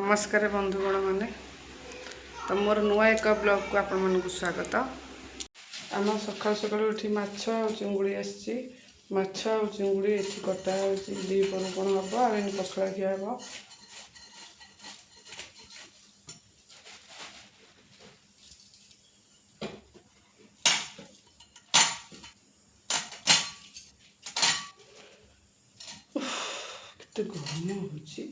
नमस्कार बंधुगण मैंने तो मोर नुआ एक ब्लॉग को आपण मानक स्वागत। आम सका सका उठी माछ आ चिंगुड़ी आसी माछ आ चिंगुड़ी ये कटा दीपर कौन हम आ पखड़ा खिया हम। केते गरम होची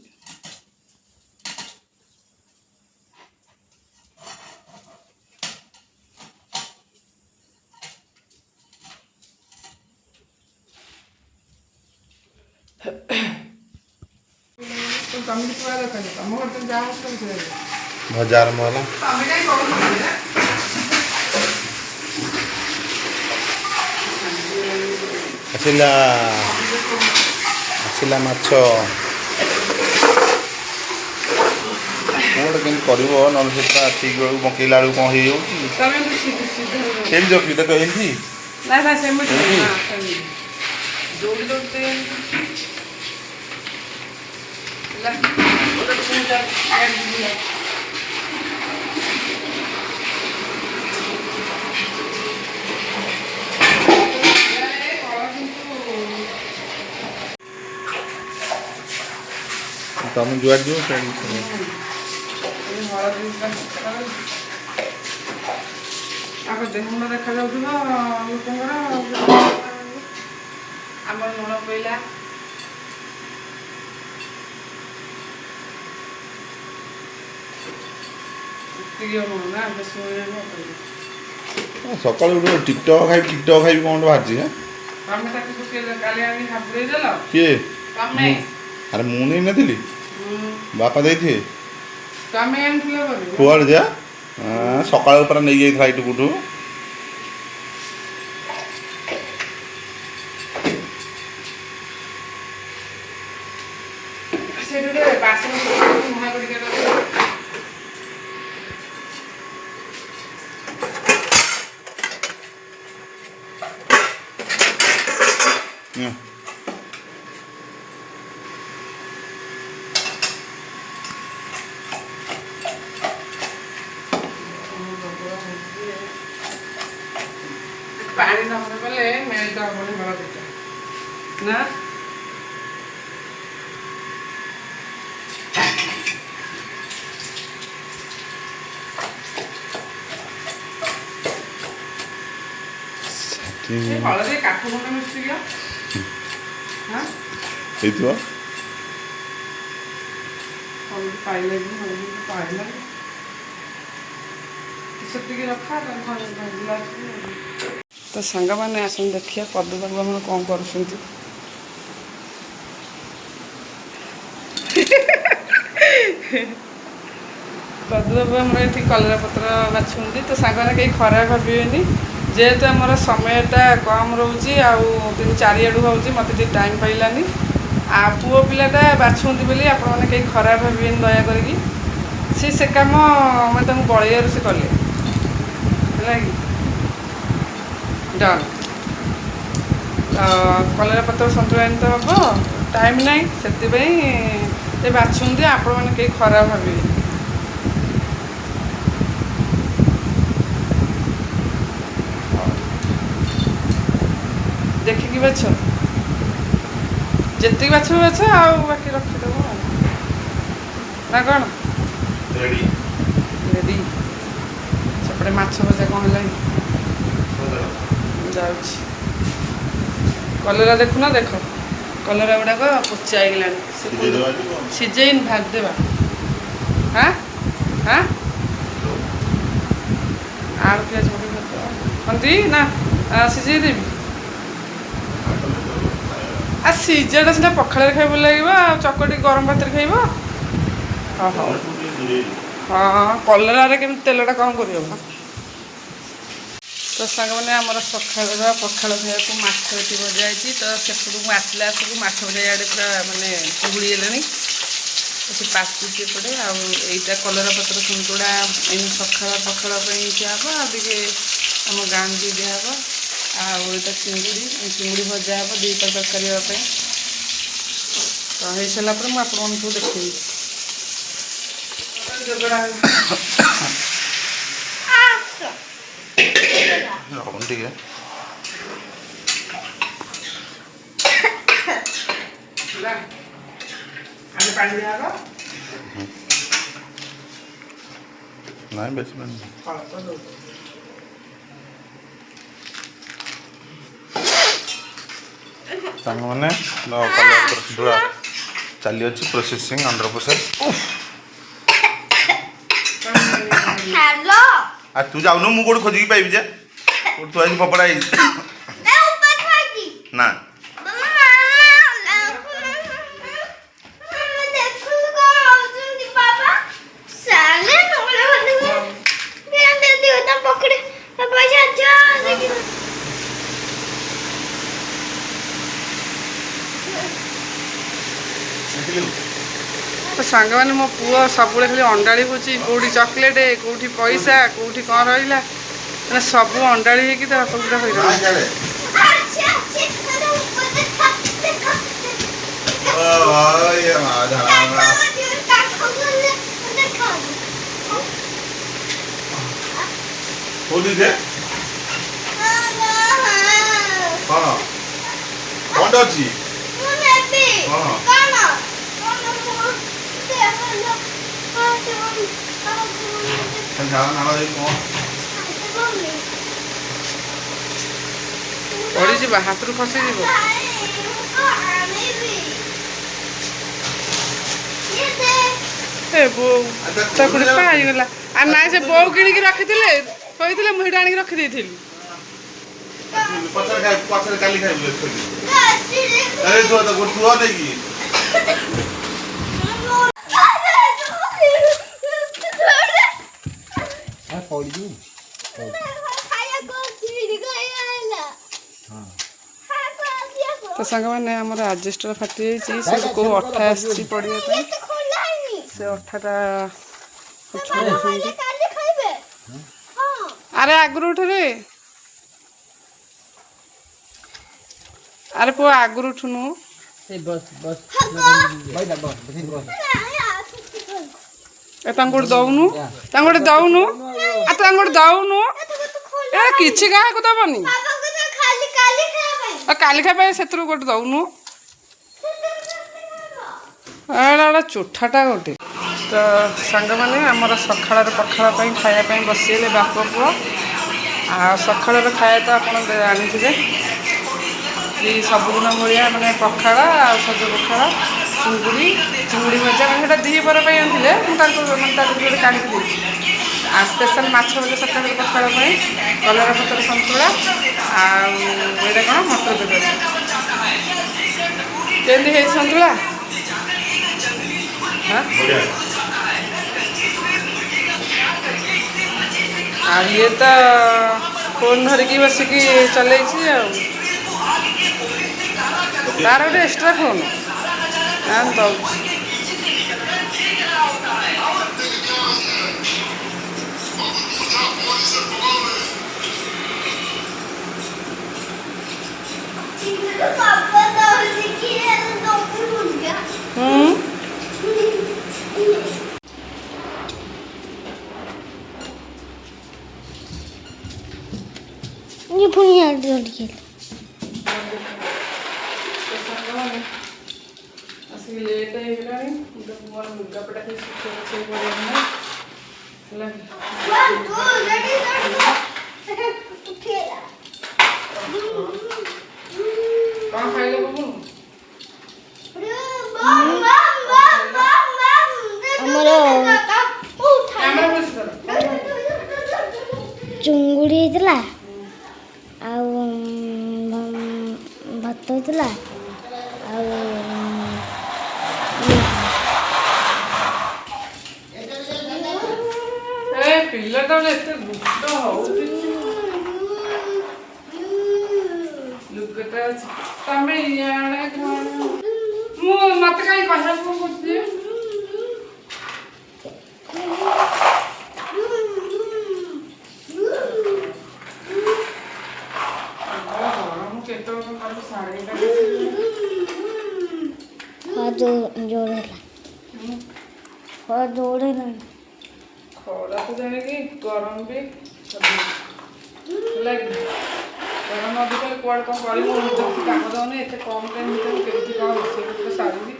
बाजार माला आसिला आसिला माछ कौन केम कर ठीक बेलू पकईला बेलू कौन हो देख एमती तुम जुआर जो देह मुंड देखा लोक आम लुण पड़ा सका टिकटक खाई कौन बाहर किए अरे मु नहीं नी बापा दे कुआड़े जा सका नहीं जाइए इटू कुटू पानी नहले बोले मेल्ट हबनी हलदीटा ना हलदी काठ गुंड मिस्त्री हाँ हलदी पाइले हलदी पाइला से रखा तो सांग मैंने आसन देखिए पदू बाबू आम कौन कर पदू बाबू आम ये कलरा पत्र बाछुंट तो सांग मैंने कहीं खराब भावेनि जेहेतु आम समयटा कम रोचे आन चारिआडू हो मत टाइम पाइलानी आ पुओ पिलाटा बाछुंट बोली आपने कहीं खराब भावेनि दया करी से काम मैं बड़े से कले है डन कलरा पत्र सतुला तो हम टाइम ना से बाछुंट आपण मैंने कहीं खराब भावे देखिकी बाछ जी बाछ बाछ आ बाकी रखीदेव ना कौन रेडी सेपटे माछ भजा कौन है जाऊँगी कलरा देखुना देख कलरा गुड़ाक पोचाईगला सीझेन भाज देवा हाँ हाँ आलू पिज पकड़ी ना सीझे देवी आ सीझाटा सीधा पखाड़ खाइब लगे चकटी गरम भात खाइब हाँ हाँ हाँ कलर के तेलटा कम कर तो सांग मैंने आम सका पखाड़ खाया माछी भजा तो सेपटू आसला आसक माछ भजा इे पूरा मानने चुगुड़ीगले तो पाचुची एपटे आईटा कलरा पत्र सुंतुड़ा सका पखाड़ हम आगे आम गाँ भी दिहब आईटा चिंगुड़ी भजा हम दीटा तरकारी तो हो सारापर मुझे देखी ରହୁନି ଟିକେ ପାଣି ଦିଆହବ ନାଇଁ ବେଶୀ ପାଣି ସାଙ୍ଗମାନେ କଲରା ଚାଲିଅଛି ପ୍ରୋସେସିଂ ଅଣ୍ଡର ପ୍ରୋସେସ୍। ଆଉ ତୁ ଯାଉନୁ ମୁଁ କୋଉଠି ଖୋଜିକି ପାଇବି ଯେ କୋଉଠି ତୁ ଆଜି ଫପଡ଼ା ହେଇଛି ନା ସାଙ୍ଗମାନେ ମୋ ପୁଅ ସବୁବେଳେ ଖାଲି ଅଣ୍ଡାଳି ହେଉଛି କେଉଁଠି ଚକୋଲେଟ୍ କେଉଁଠି ପଇସା କେଉଁଠି କ'ଣ ରହିଲା ମାନେ ସବୁ ଅଣ୍ଡାଳି ହେଇକି ତା ବାପା ପୁରା ହଇରାଣ। କ'ଣ ଅଛି ପଡ଼ିଯିବ ହାତରୁ ଖସିଯିବ। ଏ ବୋଉ ତା ଗୋଟେ ପାଇଗଲା ଆଉ ନାଇଁ ସେ ବୋଉ କିଣିକି ରଖିଥିଲେ କହିଥିଲେ ମୁଁ ସେଇଟା ଆଣିକି ରଖିଦେଇଥିଲି। ପଛରେ କାଲି ଖାଇବୁ ନେଇକି ତ ସାଙ୍ଗମାନେ ଆମର ଆଜବେଷ୍ଟର ଫାଟି ଯାଇଛି ସେଠି କେଉଁ ଅଠା ଆସିଛି ପଡ଼ିବା ପାଇଁ ସେ ଅଠାଟା ଆରେ ଆଗରୁ ଉଠରେ ଆରେ ପୁଅ ଆଗରୁ ଉଠୁନୁ ତାଙ୍କୁ ଗୋଟେ ଦଉନୁ ତାଙ୍କୁ ଗୋଟେ ଦଉନୁ ଆଉ ତାଙ୍କୁ ଗୋଟେ ଦଉନୁ ଏ କିଛି କାହାକୁ ଦବନି ଆଉ କାଲି ଖାଇବା ସେଥିରୁ ଗୋଟେ ଦଉନୁ ଏଇଟା ଗୋଟେ ଚୋଠାଟା ଗୋଟେ। ତ ସାଙ୍ଗମାନେ ଆମର ସକାଳର ପଖାଳ ପାଇଁ ଖାଇବା ପାଇଁ ବସିଗଲେ ବାପ ପୁଅ ଆଉ ସକାଳର ଖାଇବା ତ ଆପଣ ଜାଣିଥିବେ କି ସବୁଦିନ ଭଳିଆ ମାନେ ପଖାଳ ଆଉ ସଜ ପଖାଳ ଚିଙ୍ଗୁଡ଼ି ଭଜା ମାନେ ସେଇଟା ଦ୍ୱିପହର ପାଇଁ ଆଣିଥିଲେ ମୁଁ ତାଙ୍କୁ ମାନେ ତା ଭିତରେ ଗୋଟେ କାଢ଼ିକି ଦେଇଛି ଆଉ ସ୍ପେଶାଲ୍ ମାଛ ଭଜା ସକାଳର ପଖାଳ ପାଇଁ କଲରା ପତ୍ର ସନ୍ତୁଳା ଆଉ ଏଇଟା କ'ଣ ମଟର ତରକାରୀ। କେମିତି ହେଇଛି ସନ୍ତୁଳା? ଆଉ ଇଏ ତ ଫୋନ୍ ଧରିକି ବସିକି ଚଲେଇଛି ଆଉ ତାର ଗୋଟେ ଏକ୍ସଟ୍ରା ଫୋନ୍ ଦେଉଛି। ଆସିକି ଲେଟ୍ ହେଇଗଲାଣି ମୋର ଲୁଗାପଟା ଖାଲି ଶୁଖେଇ ପଡ଼ିବ ହେଲା କ'ଣ ଖାଇଲେ ବାବୁ? ଚୁଙ୍ଗୁଡ଼ି ହେଇଥିଲା ଆଉ ଭାତ ହେଇଥିଲା ଆଉ ପିଲାଟା ଏତେ ଦୁଷ୍ଟ ହଉଛି ଲୁଗାଟା ତମେ ଇଆଡ଼େ ମୁଁ ମତେ କାହିଁ କହିବାକୁ କରୁଛି जोड़ है जोड़ है ଖରା ତ ଜାଣିକି ଗରମ ବି ହେଲା କି ଗରମ ଅଧିକ କୁଆଡ଼େ କ'ଣ କରିବୁ ଯଦି କାମ ଦେଉନି ଏତେ କମ୍ ଟାଇମ୍ ଭିତରେ କେମିତି କ'ଣ ରୋଷେଇ ପତ୍ର ସାରିବି।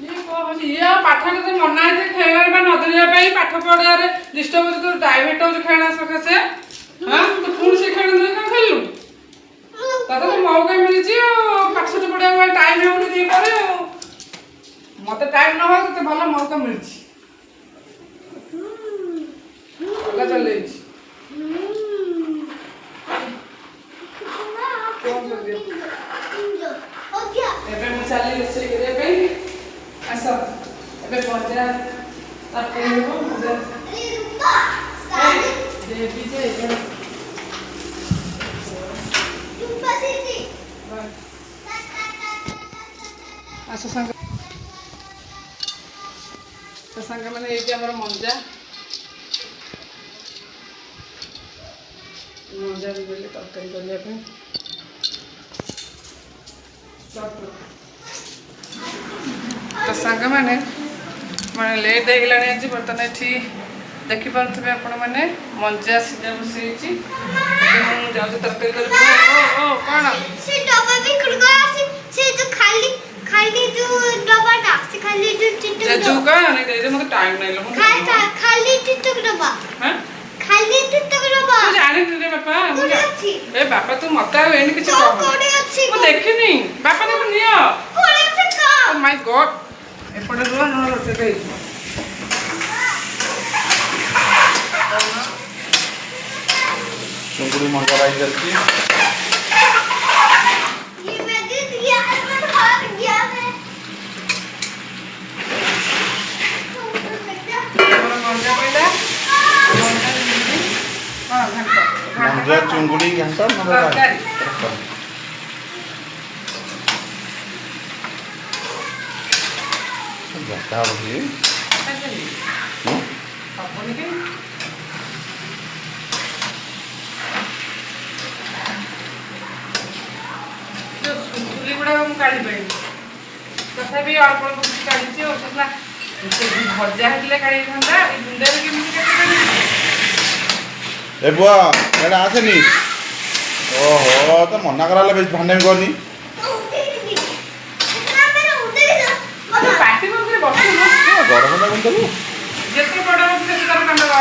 ଇଏ କ'ଣ ହେଉଛି ଇଏ ଆଉ ପାଠ କେତେ ମନା ହେଇଛି ଖେଳିବାରେ ବା ନ ଧରିବା ପାଇଁ ପାଠ ପଢ଼ିବାରେ ଡିଷ୍ଟର୍ବ ହେଉଛି ତୋର ଡାଇଭର୍ଟ ହେଉଛି ଖେଳନା ସକାଶେ। ହଁ ତୁ ପୁଣି ସେ ଖେଳ ଧରି କ'ଣ ଖେଳିଲୁ ତତେ ତ ମଉକା ମିଳିଛି ଆଉ ପାଠ ସାଠ ପଢ଼ିବାକୁ ଟାଇମ୍ ହେଉନି ଟିକେ ପରେ ଆଉ ମତେ ଟାଇମ୍ ନ ହଉ ତତେ ଭଲ ମଉକା ମିଳିଛି ଅଲଗା ଚଲେଇଛି ଏବେ ମୁଁ ଚାଲି ରୋଷେଇ କରିବା ପାଇଁ ଆସ ଏବେ ଭଜା ତରକାରୀ ହେବ ଭଜା ଦେବି ଯେ ଆସ ସାଙ୍ଗ ସାଙ୍ଗମାନେ ଏଇଠି ଆମର ମଞ୍ଜା ବି ଦେଲେ ତରକାରୀ କରିବା ପାଇଁ ତ ସାଙ୍ଗମାନେ ମାନେ ଲେଟ୍ ହେଇଗଲାଣି ଆଜି ବର୍ତ୍ତମାନ ଏଠି ଦେଖିପାରୁଥିବେ ଆପଣମାନେ ମଞ୍ଜା ସିଝା ବସେଇଛି ମୁଁ ଯାଉଛି ତରକାରୀ କରିବି। ଓ କ'ଣ ସେ ଡବା ବି ସେ ଯୋଉ ଖାଲି ଯୋଉ ଡବାଟା ସେ ଖାଲି ଯୋଉ ଚିଟକ ଯୋଉ କ'ଣ ଦେଇଦେ ମୋତେ ଟାଇମ୍ ନାହିଁ ଲୋ ଖାଲି ଚିଟକ ଡବା ହଁ ଖାଲି ଚିଟକ ଡବା ମୁଁ ଜାଣିନି ରେ ବାପା ଏ ବାପା ତୁ ମୋତେ ଆଉ ଏମିତି କିଛି କୋଉଠି ଅଛି ମୁଁ ଦେଖିନି ବାପା ତାକୁ ନିଅ ଓ ମାଇ ଗଡ୍ ଏପଟେ ରୁହ ନହେଲେ ରୋଷେଇ ହେଇଯିବ। ଚୁଙ୍ଗୁଡ଼ି ମଞ୍ଜା ରାଇ ଚାଲିଛି। ମଞ୍ଜା ଚୁଙ୍ଗୁଡ଼ି ଘାଣ୍ଟ ତରକାରୀ ଯାତ୍ରା ହେଉଛି ହବନି କି ସୁତୁଲି ଗୁଡ଼ାକ ମୁଁ କାଢ଼ିପାରିନି ତଥାପି ଅଳ୍ପ ଅଳ୍ପ କିଛି କାଢ଼ିଛି ଆଉ ସେଟା ଭଜା ହେଇଥିଲେ କାଢ଼ିଥାନ୍ତା ଏଇ ବୁନ୍ଦାରେ କେମିତି କାଢ଼ିପାରିବି। ଏ ବୁଆ ଏଇଟା ଆସେନି ଓହୋ ତ ମନା କରାହେଲା ବେଶୀ ଭାଣ୍ଡାମି କରନି ପାଟି କରିକି ବସିବୁ ଗରମ ଲାଗୁନି ତାକୁ ଯେତେ ବଡ଼ ହେଉଛି ସେତେ ତାର କାଣ୍ଡ ଦେବା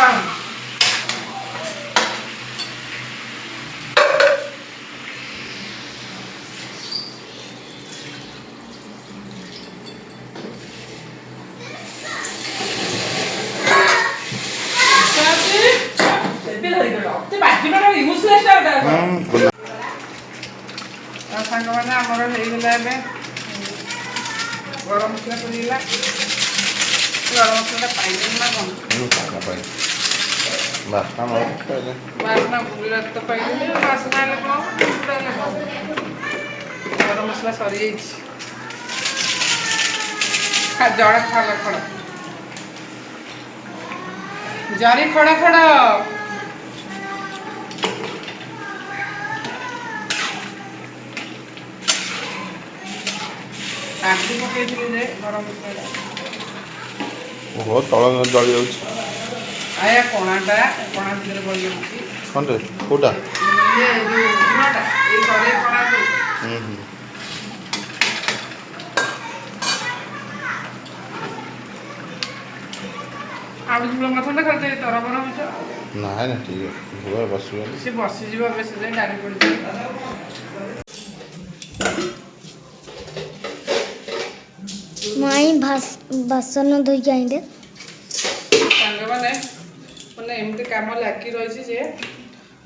ସାଙ୍ଗମାନେ ଆମର ହେଇଗଲା ଏବେ ଗରମ ମସଲା ପଡ଼ିଗଲା ଗରମ ମସଲାଟା ପାଇଲେନି ନା କ'ଣ ବାସ୍ନା ବୁଲିଲା ତ ପାଇଲେନି ବାସ୍ନା ହେଲେ କ'ଣ ହେଲେ କ'ଣ ଗରମ ମସଲା ସରିଯାଇଛି ଜଳ ଖଡ଼ ଖଡ଼ ଜରି ଖଡ଼ ଖଡ଼ କାଟି ପକେଇଥିଲି ଯେ ଗରମ ମସଲାଟା ଓହୋ ତଳ ଜଳି ଯାଉଛି ଆୟା କଣାଟା କଣା ଭିତରେ ପଡ଼ିଯାଉଛି କ'ଣଟେ କେଉଁଟା ଇଏ ଯେଉଁ ଲୁଣଟା ଏଇ କଡ଼େଇ କଣାକୁ ଆଉ ଝୁଳ ନଥାନ୍ତା ଖାଲି ତରବର ମିଶ ନାଇଁ ନା ଠିକ୍ ଅଛି ଧୁଆ ବସିବନି ସେ ବସିଯିବ ବେଶୀ ଯାଇ ଡାଲି ପଡ଼ିଯିବ। ମାଇଁ ବାସନ ଧୋଇକି ଆଣିଲେ ସାଙ୍ଗମାନେ ମାନେ ଏମିତି କାମ ଲାଗି ରହିଛି ଯେ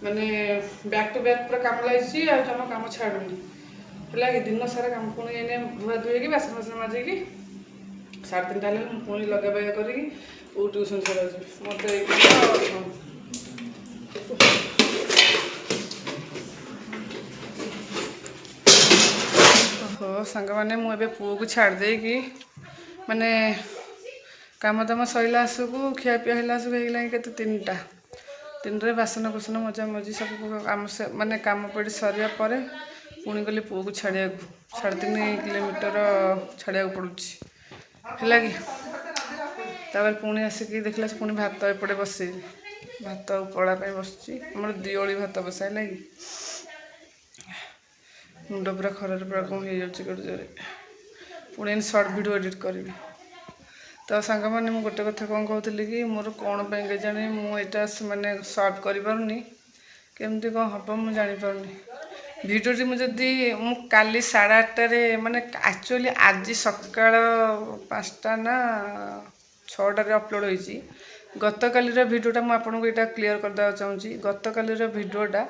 ମାନେ ବ୍ୟାକ୍ ଟୁ ବ୍ୟାକ୍ ପୁରା କାମ ଲାଗିଛି ଆଉ ଜମା କାମ ଛାଡ଼ୁନି ହେଲା କି ଦିନ ସାରା କାମ ପୁଣି ଏନେ ଧୁଆ ଧୋଇକି ବାସନ ଫାସନ ମାଜିକି 3:30 ହେଲେ ମୁଁ ପୁଣି ଲଗାଇବା କରିକି ଟ୍ୟୁସନ୍ ଛାଡ଼ାଉଛି ମୋତେ ଓହୋ ସାଙ୍ଗମାନେ ମୁଁ ଏବେ ପୁଅକୁ ଛାଡ଼ି ଦେଇକି ମାନେ କାମ ଦାମ ସରିଲା ଆସକୁ ଖିଆପିଆ ହେଲା ଆସକୁ ହେଇଗଲାଣି କେତେ 3ଟାରେ ବାସନ କୁସନ ମଜାମଜି ସବୁ କାମ ମାନେ କାମ ପଡ଼ି ସରିବା ପରେ ପୁଣି ଗଲି ପୁଅକୁ ଛାଡ଼ିବାକୁ 3.5 କିଲୋମିଟର ଛାଡ଼ିବାକୁ ପଡ଼ୁଛି ହେଲା କି ତାପରେ ପୁଣି ଆସିକି ଦେଖିଲା ପୁଣି ଭାତ ଏପଟେ ବସେଇଲି ଭାତ ଉପଳା ପାଇଁ ବସିଛି ଆମର ଦିଓଳି ଭାତ ବସା ହେଲା କି ମୁଣ୍ଡ ପୁରା ଖରାରେ ପୁରା କ'ଣ ହେଇଯାଉଛି ଗୋଟେ ଜୋରେ ପୁଣି ଏମିତି ସର୍ଟ ଭିଡ଼ିଓ ଏଡ଼ିଟ୍ କରିବି ତ ସାଙ୍ଗମାନେ ମୁଁ ଗୋଟେ କଥା କ'ଣ କହୁଥିଲି କି ମୋର କ'ଣ ପାଇଁ କେଜାଣି ମୁଁ ଏଇଟା ମାନେ ସର୍ଟ କରିପାରୁନି କେମିତି କ'ଣ ହେବ ମୁଁ ଜାଣିପାରୁନି ଭିଡ଼ିଓଟି ମୁଁ ଯଦି ମୁଁ କାଲି 8:30ରେ ମାନେ ଆକ୍ଚୁଆଲି ଆଜି ସକାଳ 5ଟା ନା 6ଟାରେ ଅପଲୋଡ଼ ହେଇଛି ଗତକାଲିର ଭିଡ଼ିଓଟା ମୁଁ ଆପଣଙ୍କୁ ଏଇଟା କ୍ଲିଅର୍ କରିଦେବାକୁ ଚାହୁଁଛି ଗତକାଲିର ଭିଡ଼ିଓଟା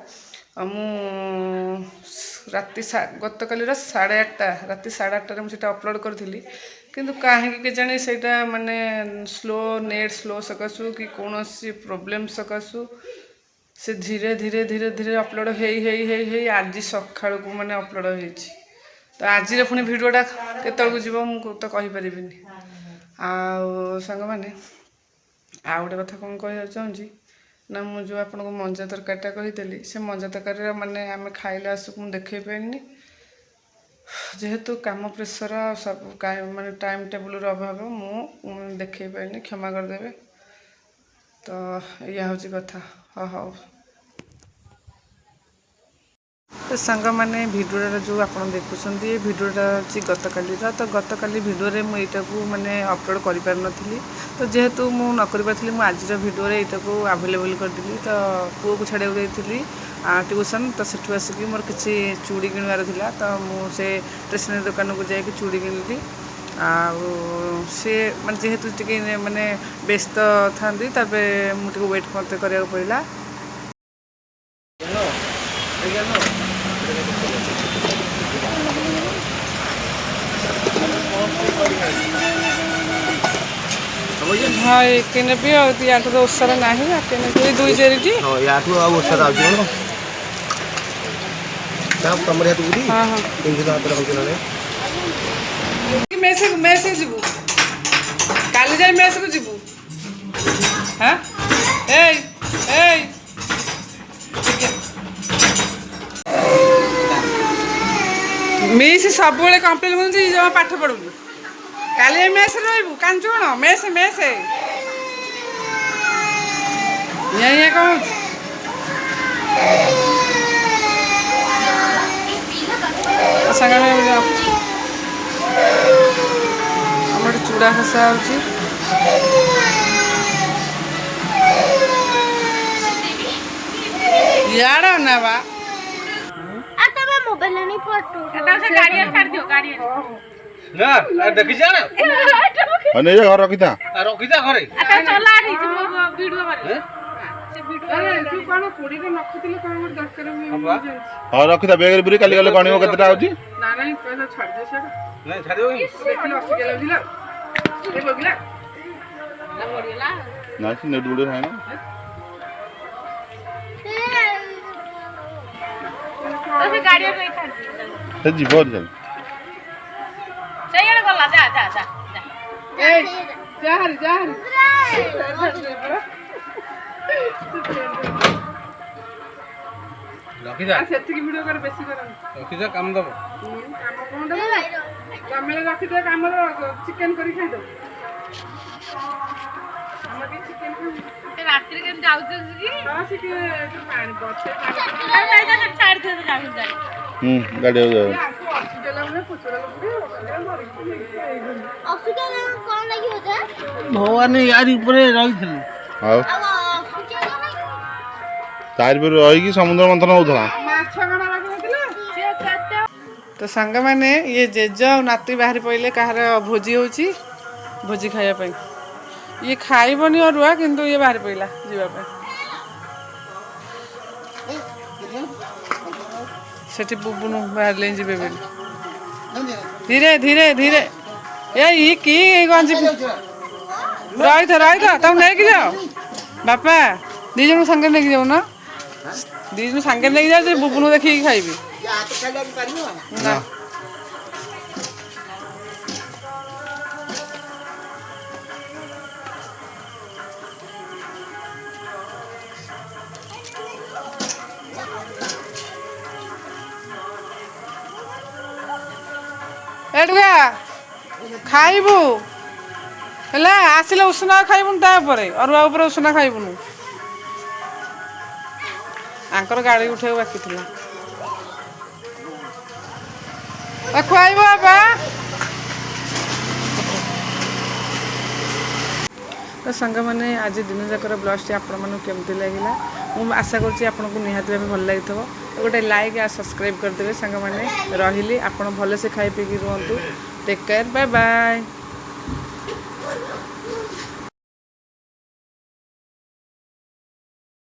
ମୁଁ ଗତକାଲିର 8:30 ରାତି 8:30ରେ ମୁଁ ସେଇଟା ଅପଲୋଡ଼ କରିଥିଲି କିନ୍ତୁ କାହିଁକି କେଜାଣି ସେଇଟା ମାନେ ସ୍ଲୋ ନେଟ୍ ସ୍ଲୋ ସକାଶୁ କି କୌଣସି ପ୍ରୋବ୍ଲେମ୍ ସକାଶୁ ସେ ଧୀରେ ଧୀରେ ଧୀରେ ଧୀରେ ଅପଲୋଡ଼ ହେଇ ଆଜି ସକାଳକୁ ମାନେ ଅପଲୋଡ଼ ହେଇଛି ତ ଆଜିର ପୁଣି ଭିଡ଼ିଓଟା କେତେବେଳକୁ ଯିବ ମୁଁ ତ କହିପାରିବିନି ଆଉ ସାଙ୍ଗମାନେ ଆଉ ଗୋଟେ କଥା କ'ଣ କହିବାକୁ ଚାହୁଁଛି ନା ମୁଁ ଯେଉଁ ଆପଣଙ୍କୁ ମଞ୍ଜା ତରକାରୀଟା କହିଥିଲି ସେ ମଞ୍ଜା ତରକାରୀର ମାନେ ଆମେ ଖାଇଲା ଆସକୁ ମୁଁ ଦେଖେଇ ପାରିନି ଯେହେତୁ କାମ ପ୍ରେସର ସବୁ ମାନେ ଟାଇମ୍ ଟେବୁଲ୍ର ଅଭାବ ମୁଁ ଦେଖେଇ ପାରିନି କ୍ଷମା କରିଦେବେ ତ ଏଇଆ ହେଉଛି କଥା ହଉ ତ ସାଙ୍ଗମାନେ ଭିଡ଼ିଓଟା ଯେଉଁ ଆପଣ ଦେଖୁଛନ୍ତି ଏ ଭିଡ଼ିଓଟା ହେଉଛି ଗତକାଲିର ତ ଗତକାଲି ଭିଡ଼ିଓରେ ମୁଁ ଏଇଟାକୁ ମାନେ ଅପଲୋଡ଼ କରିପାରିନଥିଲି ତ ଯେହେତୁ ମୁଁ ନ କରିପାରିଥିଲି ମୁଁ ଆଜିର ଭିଡ଼ିଓରେ ଏଇଟାକୁ ଆଭେଲେବୁଲ୍ କରିଦେଲି ତ ପୁଅକୁ ଛାଡ଼ିବାକୁ ଯାଇଥିଲି ଟ୍ୟୁସନ୍ ତ ସେଠୁ ଆସିକି ମୋର କିଛି ଚୁଡ଼ି କିଣିବାର ଥିଲା ତ ମୁଁ ସେ ଷ୍ଟେସନାରୀ ଦୋକାନକୁ ଯାଇକି ଚୁଡ଼ି କିଣିଲି ଆଉ ସେ ମାନେ ଯେହେତୁ ଟିକେ ମାନେ ବ୍ୟସ୍ତ ଥାନ୍ତି ତାପରେ ମୁଁ ଟିକେ ୱେଟ୍ ମୋତେ କରିବାକୁ ପଡ଼ିଲା ହଁ ଏକେ ନେବି ଆଉ ୟାଠୁ ତ ଓଷାର ନାହିଁ ଆକେ ନେବି 2 ଚେରିଟି ୟାଠୁ ଆଉ ଓଷାର ଆସୁଛି ତମର ହାତ ବୁଝି ହଁ ହଁ 300 ହାତରେ ହେଉଛି ନା ମେସ୍କୁ ଯିବୁ କାଲି ଯାଇ ମେସ୍କୁ ଯିବୁ ହଁ ଏଇ ମିସ୍ ସବୁବେଳେ କମ୍ପ୍ଲେନ୍ କରୁଛି ଜମା ପାଠ ପଢ଼ୁନି କାଲି ଏ ମେସ୍ରେ ରହିବୁ କାଞ୍ଚୁ କ'ଣ ମେସ୍ ଇଏ କ'ଣ ହେଉଛି ସାଙ୍ଗରେ ଆମର ଗୋଟେ ଚୁଡ଼ା ଖସା ହେଉଛି ଇଆଡ଼ ନା ବା मोबाइल नहीं फोटो ନା ଦେଖି ଜାଣ ନେଇ ଘର ରଖିଥା ରଖିଥା ଘରେ ହଁ ରଖିଥା ବେଗରେ ପୁରୀ କାଲି ଗଲେ ଗଣିବ କେତେଟା ହେଉଛି ନାଇଁ ଛାଡ଼ିବ ନା ସେ ନେଟ୍ ଗୁଡ଼ି ଖାଇନା ସେ ଯିବ ସେତିକି ଭିଡ଼ିଓ କରେ ବେଶୀ କରନି ରଖିଥା କାମ ଦବ ତମେ ରଖିଥିବ କାମର ଚିକେନ କରି ଖାଇଦବ ରାତିରେ କେମିତି ଯାଉଛନ୍ତି କି ପାଣି ବସେ ଗାଡ଼ି ଭଗବାନ ୟାରି ଉପରେ ରହିଥିଲେ ଆଉ ତାରି ପରେ ରହିକି ସମୁଦ୍ର ମନ୍ଥନ ହେଉଥିଲା ତ ସାଙ୍ଗମାନେ ଇଏ ଜେଜ ଆଉ ନାତି ବାହାରି ପଡ଼ିଲେ କାହାର ଭୋଜି ହେଉଛି ଭୋଜି ଖାଇବା ପାଇଁ ଇଏ ଖାଇବନି ଅରୁଆ କିନ୍ତୁ ଇଏ ବାହାରି ପଡ଼ିଲା ଯିବା ପାଇଁ ସେଠି ବୁବୁନୁ ବାହାରିଲେ ଯିବେ ବୋଲି ଧୀରେ ଧୀରେ ଧୀରେ ଏଇ କି ଗଞ୍ଜି ରହିଥା ତାକୁ ନେଇକି ଯାଅ ବାପା 2 ଜଣ ସାଙ୍ଗରେ ନେଇକି ଯାଉ ନା 2 ଜଣ ସାଙ୍ଗରେ ନେଇକି ଯାଉ ବୁବୁନୁ ଦେଖିକି ଖାଇବି ନା ଏଟୁକା ଖାଇବୁ ହେଲା ଆସିଲେ ଉଷୁନା ଖାଇବୁନି ତା ଉପରେ ଅରୁଆ ଉପରେ ଉଷୁନା ଖାଇବୁନି ଆଙ୍କର ଗାଡ଼ି ଉଠେଇବାକୁ ବାକି ଥିଲା ଖୁଆଇବ ବାବା ତ ସାଙ୍ଗମାନେ ଆଜି ଦିନ ଯାକର ବ୍ଲଗ୍ଟି ଆପଣମାନଙ୍କୁ କେମିତି ଲାଗିଲା ମୁଁ ଆଶା କରୁଛି ଆପଣଙ୍କୁ ନିହାତି ଭାବେ ଭଲ ଲାଗିଥିବ ଗୋଟେ ଲାଇକ୍ ଆଉ ସବସ୍କ୍ରାଇବ୍ କରିଦେବେ ସାଙ୍ଗମାନେ ରହିଲି ଆପଣ ଭଲସେ ଖାଇ ପିଇକି ରୁହନ୍ତୁ ଟେକ୍ କେୟାର ବାଏ ବାଏ